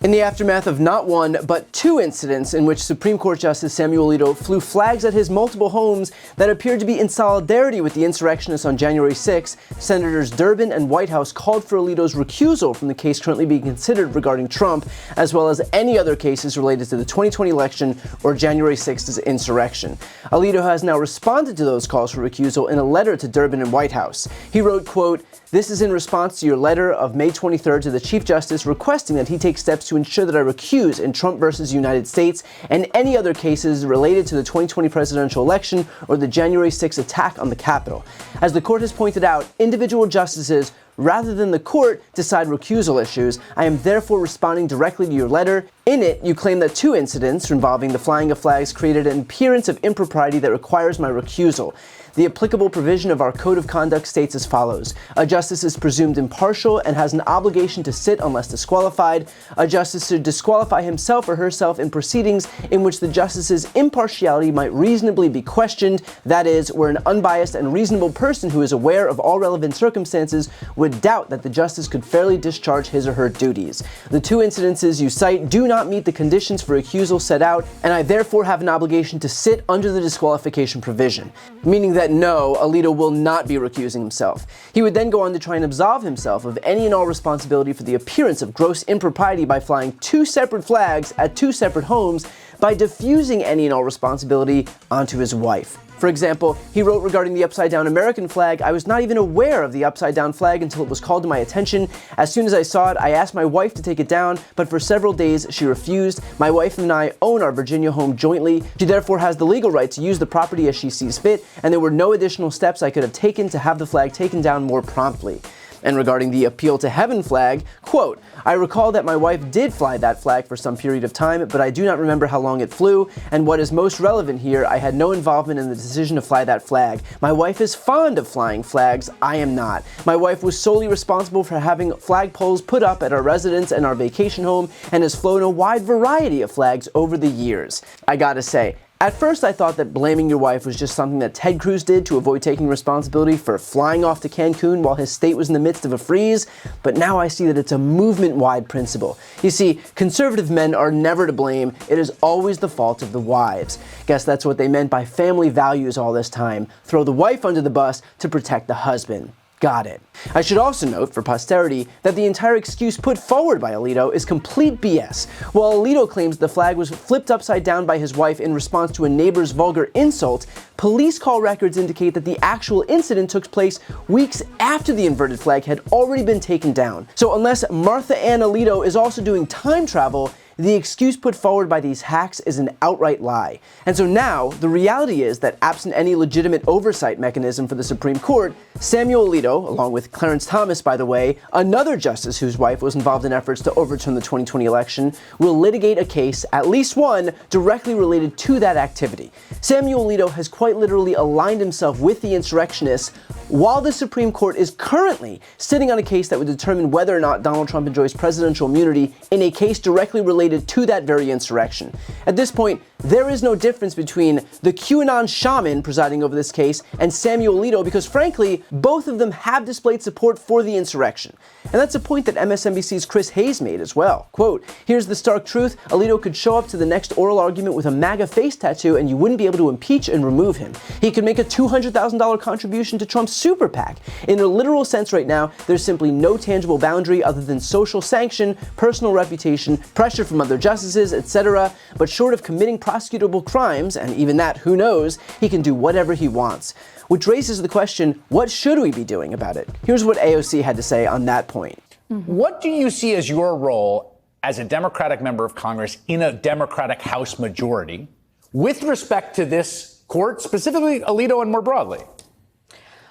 In the aftermath of not one, but two incidents in which Supreme Court Justice Samuel Alito flew flags at his multiple homes that appeared to be in solidarity with the insurrectionists on January 6, Senators Durbin and Whitehouse called for Alito's recusal from the case currently being considered regarding Trump, as well as any other cases related to the 2020 election or January 6th's insurrection. Alito has now responded to those calls for recusal in a letter to Durbin and Whitehouse. He wrote, quote, "This is in response to your letter of May 23rd to the Chief Justice requesting that he take steps to ensure that I recuse in Trump versus United States and any other cases related to the 2020 presidential election or the January 6th attack on the Capitol. As the court has pointed out, individual justices, rather than the court, decide recusal issues. I am therefore responding directly to your letter. In it, you claim that two incidents involving the flying of flags created an appearance of impropriety that requires my recusal. The applicable provision of our Code of Conduct states as follows. A justice is presumed impartial and has an obligation to sit unless disqualified. A justice should disqualify himself or herself in proceedings in which the justice's impartiality might reasonably be questioned. That is, where an unbiased and reasonable person who is aware of all relevant circumstances would doubt that the justice could fairly discharge his or her duties. The two incidences you cite do not meet the conditions for recusal set out, and I therefore have an obligation to sit under the disqualification provision." Meaning that no, Alito will not be recusing himself. He would then go on to try and absolve himself of any and all responsibility for the appearance of gross impropriety by flying two separate flags at two separate homes by diffusing any and all responsibility onto his wife. For example, he wrote regarding the upside-down American flag, "I was not even aware of the upside-down flag until it was called to my attention. As soon as I saw it, I asked my wife to take it down, but for several days she refused. My wife and I own our Virginia home jointly. She therefore has the legal right to use the property as she sees fit, and there were no additional steps I could have taken to have the flag taken down more promptly." And regarding the Appeal to Heaven flag, quote, "I recall that my wife did fly that flag for some period of time, but I do not remember how long it flew, and what is most relevant here, I had no involvement in the decision to fly that flag. My wife is fond of flying flags, I am not. My wife was solely responsible for having flagpoles put up at our residence and our vacation home, and has flown a wide variety of flags over the years." I gotta say, at first I thought that blaming your wife was just something that Ted Cruz did to avoid taking responsibility for flying off to Cancun while his state was in the midst of a freeze, but now I see that it's a movement-wide principle. You see, conservative men are never to blame, it is always the fault of the wives. Guess that's what they meant by family values all this time. Throw the wife under the bus to protect the husband. Got it. I should also note, for posterity, that the entire excuse put forward by Alito is complete BS. While Alito claims the flag was flipped upside down by his wife in response to a neighbor's vulgar insult, police call records indicate that the actual incident took place weeks after the inverted flag had already been taken down. So unless Martha Ann Alito is also doing time travel, the excuse put forward by these hacks is an outright lie. And so now, the reality is that absent any legitimate oversight mechanism for the Supreme Court, Samuel Alito, along with Clarence Thomas, by the way, another justice whose wife was involved in efforts to overturn the 2020 election, will litigate a case, at least one, directly related to that activity. Samuel Alito has quite literally aligned himself with the insurrectionists while the Supreme Court is currently sitting on a case that would determine whether or not Donald Trump enjoys presidential immunity in a case directly related to that very insurrection. At this point, there is no difference between the QAnon shaman presiding over this case and Samuel Alito because, frankly, both of them have displayed support for the insurrection. And that's a point that MSNBC's Chris Hayes made as well. Quote, "Here's the stark truth. Alito could show up to the next oral argument with a MAGA face tattoo and you wouldn't be able to impeach and remove him. He could make a $200,000 contribution to Trump's super PAC. In a literal sense right now, there's simply no tangible boundary other than social sanction, personal reputation, pressure from other justices, etc. But short of committing prosecutable crimes, and even that, who knows, he can do whatever he wants." Which raises the question, what should we be doing about it? Here's what AOC had to say on that point. What do you see as your role as a Democratic member of Congress in a Democratic House majority with respect to this court, specifically Alito and more broadly?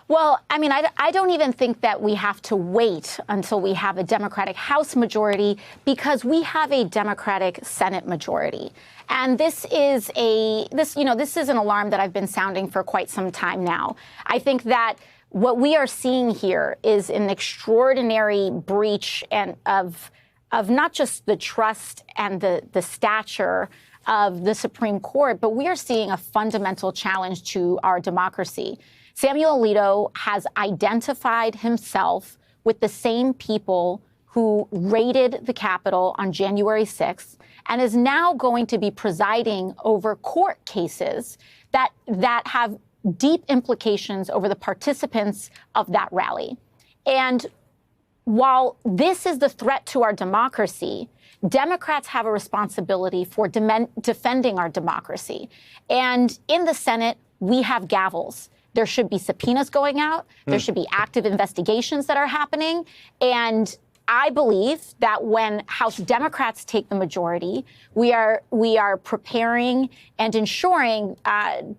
Well, I mean, I don't even think that we have to wait until we have a Democratic House majority because we have a Democratic Senate majority. And this is an alarm that I've been sounding for quite some time now. I think that what we are seeing here is an extraordinary breach of not just the trust and the stature of the Supreme Court, but we are seeing a fundamental challenge to our democracy. Samuel Alito has identified himself with the same people who raided the Capitol on January 6th and is now going to be presiding over court cases that have deep implications over the participants of that rally. And while this is the threat to our democracy, Democrats have a responsibility for defending our democracy. And in the Senate, we have gavels. There should be subpoenas going out. There should be active investigations that are happening. And I believe that when House Democrats take the majority, we are preparing and ensuring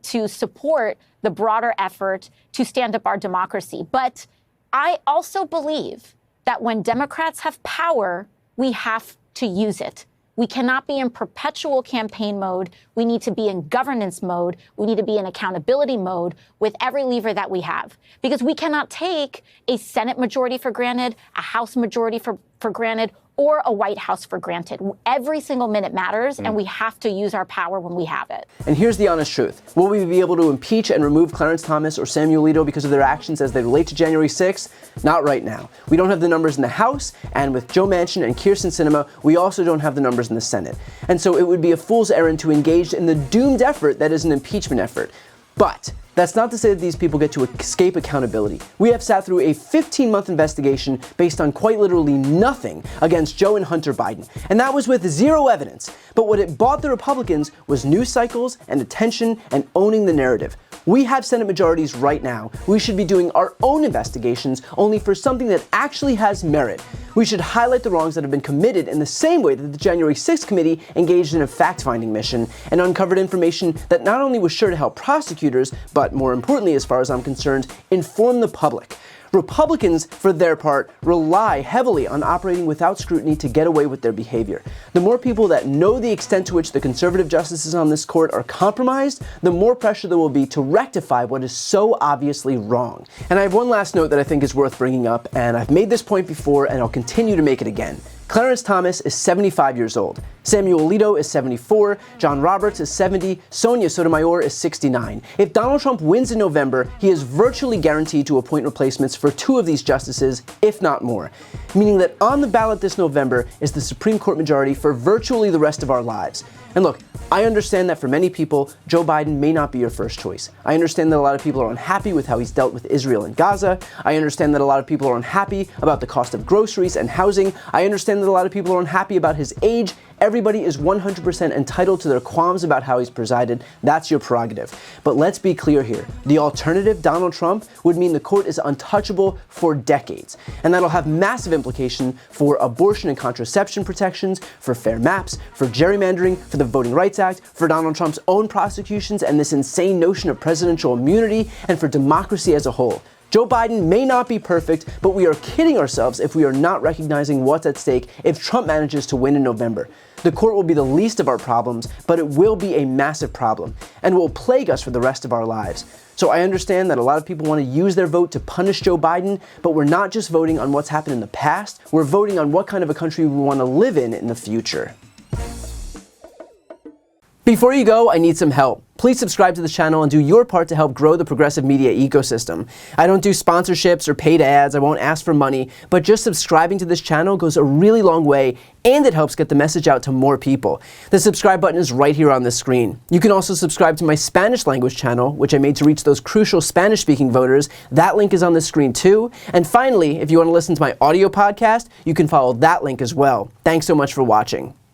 to support the broader effort to stand up our democracy. But I also believe that when Democrats have power, we have to use it. We cannot be in perpetual campaign mode. We need to be in governance mode. We need to be in accountability mode with every lever that we have. Because we cannot take a Senate majority for granted, a House majority for granted, or a White House for granted. Every single minute matters, and we have to use our power when we have it. And here's the honest truth. Will we be able to impeach and remove Clarence Thomas or Samuel Alito because of their actions as they relate to January 6th? Not right now. We don't have the numbers in the House, and with Joe Manchin and Kyrsten Sinema, we also don't have the numbers in the Senate. And so it would be a fool's errand to engage in the doomed effort that is an impeachment effort. But that's not to say that these people get to escape accountability. We have sat through a 15-month investigation based on quite literally nothing against Joe and Hunter Biden. And that was with zero evidence. But what it bought the Republicans was news cycles and attention and owning the narrative. We have Senate majorities right now. We should be doing our own investigations, only for something that actually has merit. We should highlight the wrongs that have been committed in the same way that the January 6th committee engaged in a fact-finding mission and uncovered information that not only was sure to help prosecutors, but more importantly, as far as I'm concerned, inform the public. Republicans, for their part, rely heavily on operating without scrutiny to get away with their behavior. The more people that know the extent to which the conservative justices on this court are compromised, the more pressure there will be to rectify what is so obviously wrong. And I have one last note that I think is worth bringing up, and I've made this point before, and I'll continue to make it again. Clarence Thomas is 75 years old. Samuel Alito is 74, John Roberts is 70, Sonia Sotomayor is 69. If Donald Trump wins in November, he is virtually guaranteed to appoint replacements for 2 of these justices, if not more. Meaning that on the ballot this November is the Supreme Court majority for virtually the rest of our lives. And look, I understand that for many people, Joe Biden may not be your first choice. I understand that a lot of people are unhappy with how he's dealt with Israel and Gaza. I understand that a lot of people are unhappy about the cost of groceries and housing. I understand that a lot of people are unhappy about his age. Everybody is 100% entitled to their qualms about how he's presided. That's your prerogative. But let's be clear here. The alternative, Donald Trump, would mean the court is untouchable for decades. And that'll have massive implication for abortion and contraception protections, for fair maps, for gerrymandering, for the Voting Rights Act, for Donald Trump's own prosecutions and this insane notion of presidential immunity, and for democracy as a whole. Joe Biden may not be perfect, but we are kidding ourselves if we are not recognizing what's at stake if Trump manages to win in November. The court will be the least of our problems, but it will be a massive problem and will plague us for the rest of our lives. So I understand that a lot of people want to use their vote to punish Joe Biden, but we're not just voting on what's happened in the past, we're voting on what kind of a country we want to live in the future. Before you go, I need some help. Please subscribe to the channel and do your part to help grow the progressive media ecosystem. I don't do sponsorships or paid ads, I won't ask for money, but just subscribing to this channel goes a really long way, and it helps get the message out to more people. The subscribe button is right here on the screen. You can also subscribe to my Spanish language channel, which I made to reach those crucial Spanish-speaking voters. That link is on the screen too. And finally, if you want to listen to my audio podcast, you can follow that link as well. Thanks so much for watching.